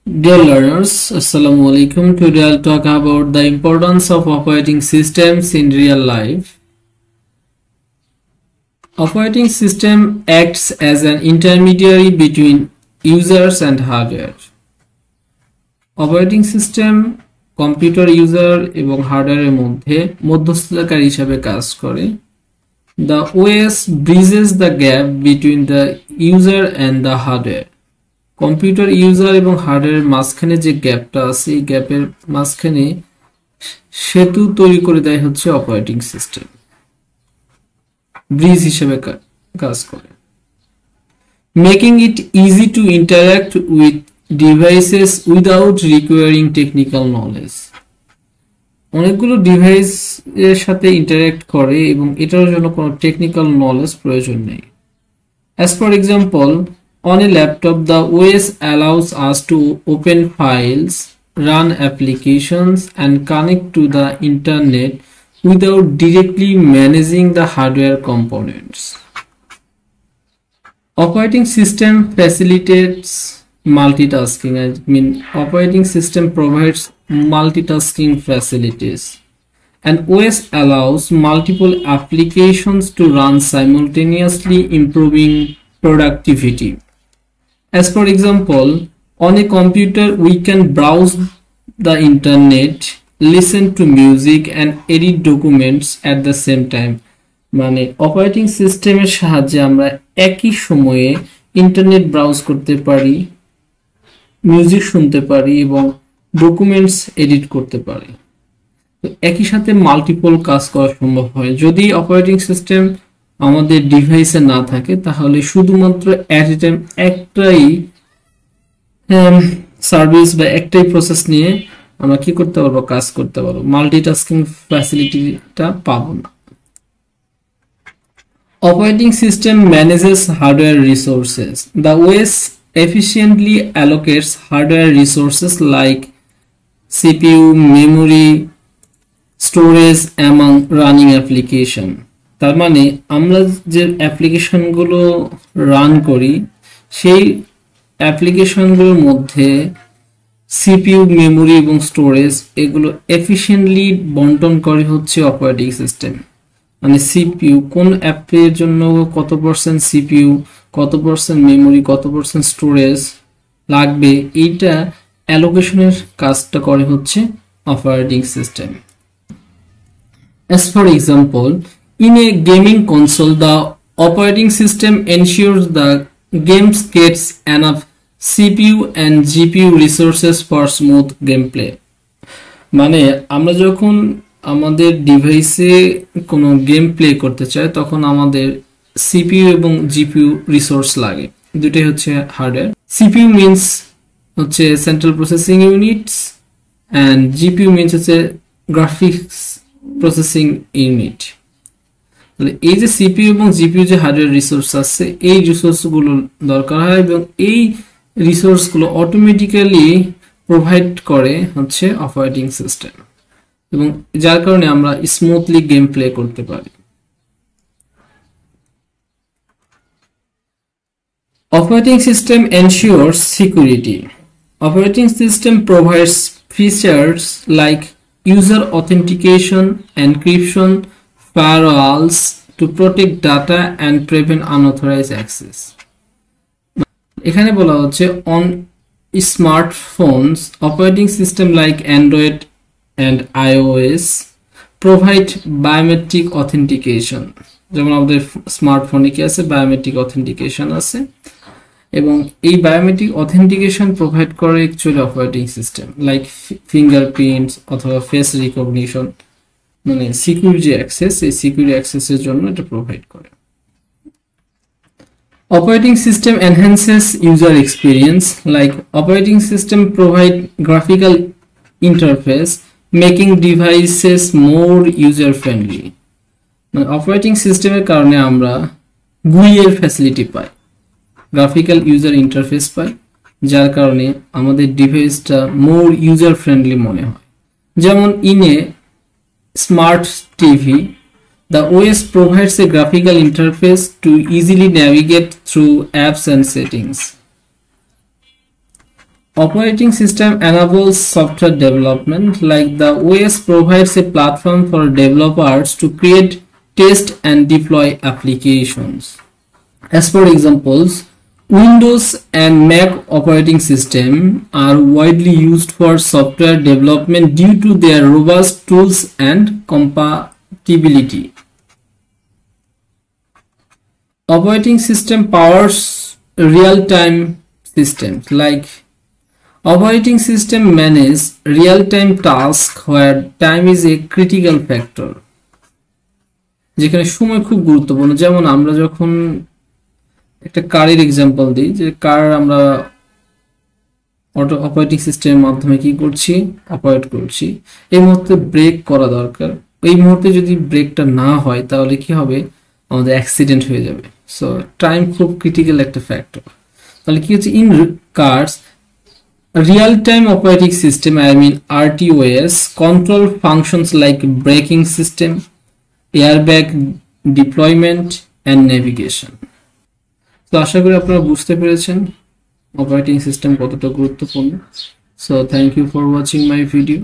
Dear learners, Assalamu alaikum. Today I'll talk about the importance of operating systems in real life. Operating system acts as an intermediary between users and hardware. Operating system computer user এবং হার্ডওয়্যারের মধ্যে মধ্যস্থতাকারী হিসেবে কাজ করে। The OS bridges the gap between the user and the hardware. Computer user এবং হার্ডওয়্যারের মাঝখানে যে গ্যাপটা আছে এই গ্যাপের মাঝখানে সেতু তৈরি করে দেয় হচ্ছে অপারেটিং সিস্টেম, ব্রিজ হিসেবে কাজ করে, making it easy to interact with devices without recurring technical knowledge. অনেকগুলো ডিভাইস এর সাথে ইন্টারঅ্যাক্ট করে এবং এটার জন্য কোনো টেকনিক্যাল নলেজ প্রয়োজন নেই। As for example, on a laptop, the OS allows us to open files, run applications, and connect to the internet without directly managing the hardware components. Operating system facilitates multitasking. I mean, operating system provides multitasking facilities. And OS allows multiple applications to run simultaneously, improving productivity. As for example, on a computer we can browse the internet, listen to music and edit documents at the same time. মানে operating সিস্টেমের সাহায্যে আমরা একই সময়ে internet browse করতে পারি, music শুনতে পারি এবং ডকুমেন্টস এডিট করতে পারি। তো একই সাথে মাল্টিপল কাজ করা সম্ভব হয়। যদি অপারেটিং সিস্টেম আমাদের ডিভাইসে না থাকে তাহলে শুধুমাত্র অ্যাট এ টাইম একটাই সার্ভিস বা একটাই প্রসেস নিয়ে আমরা কি করতে পারবো, কাজ করতে পারবো, মাল্টিটাস্কিং ফ্যাসিলিটিটা পাবো না। Operating system manages hardware resources. The OS efficiently allocates hardware resources like CPU, memory, storage among running application. তার মানে আমরা যে অ্যাপ্লিকেশনগুলো রান করি সেই অ্যাপ্লিকেশনগুলোর মধ্যে সিপিইউ, মেমোরি এবং স্টোরেজ এগুলো এফিশিয়েন্টলি বন্টন করে হচ্ছে অপারেটিং সিস্টেম। মানে সিপিইউ কোন অ্যাপের জন্য কত পার্সেন্ট সিপিইউ, কত পার্সেন্ট মেমোরি, কত পার্সেন্ট স্টোরেজ লাগবে, এইটা অ্যালোকেশনের কাজটা করে হচ্ছে operating system. As for example, in a gaming console, the operating system ensures the games gets enough CPU and GPU resources for smooth gameplay. মানে আমরা যখন আমাদের ডিভাইসে কোনো গেম প্লে করতে চাই তখন আমাদের CPU এবং GPU রিসোর্স লাগে, দুটোই হচ্ছে হার্ডওয়্যার। CPU মিন্স হচ্ছে central processing units and GPU means হচ্ছে গ্রাফিক্স প্রসেসিং ইউনিট। তাহলে এই যে সিপিইউ এবং জিপিইউ যে হার্ডওয়্যার রিসোর্স আছে এই রিসোর্সগুলো দরকার হয় এবং এই রিসোর্সগুলো অটোমেটিক্যালি প্রোভাইড করে হচ্ছে অপারেটিং সিস্টেম এবং যার কারণে আমরা স্মুথলি গেম প্লে করতে পারি। Operating system ensures security. Operating system provides features like user authentication, encryption, firewalls to protect data and prevent unauthorized access. এখানে বলা হচ্ছে on smartphones, operating system like Android and iOS provide biometric authentication. যেমন আমাদের স্মার্টফোনে কি আছে, biometric authentication আছে এবং এই বায়োমেট্রিক অথেন্টিকেশন প্রোভাইড করে actually operating system like fingerprints অথবা ফেস রিকগনিশন, মানে সিকিউরিটি অ্যাক্সেস, এই সিকিউরিটি অ্যাক্সেসের জন্য এটা প্রোভাইড করে। Operating system enhances user experience like operating system provide graphical interface making devices more user friendly. মানে অপারেটিং সিস্টেমের কারণে আমরা GUI এর ফ্যাসিলিটি পাই, গ্রাফিক্যাল ইউজার ইন্টারফেস পাই, যার কারণে আমাদের ডিভাইসটা মোর ইউজার ফ্রেন্ডলি মনে হয়। যেমন in a smart TV, the OS provides a graphical interface to easily navigate through apps and settings. Operating system enables software development, like the OS provides a platform for developers to create, test and deploy applications. As for examples, Windows and Mac operating system are widely used for software development due to their robust tools and compatibility. Operating system powers real-time systems, like operating system manage real-time tasks where time is a critical factor. যেখানে সময় খুব গুরুত্বপূর্ণ, যেমন আমরা যখন একটা কারের example দিই, যে কার আমরা অপারেটিং সিস্টেমের মাধ্যমে কি করছি, অপারেট করছি, এই মুহূর্তে ব্রেক করা দরকার। এই মুহূর্তে যদি ব্রেকটা না হয় তাহলে কি হবে, আমাদের অ্যাক্সিডেন্ট হয়ে যাবে। সো টাইম খুব ক্রিটিক্যাল একটা ফ্যাক্টর। তাহলে কি হচ্ছে, in cars real-time operating system, I mean RTOS, control functions like braking system, airbag deployment and navigation. তো আশা করি আপনারা বুঝতে পেরেছেন অপারেটিং সিস্টেম কতটা গুরুত্বপূর্ণ। So thank you for watching my video.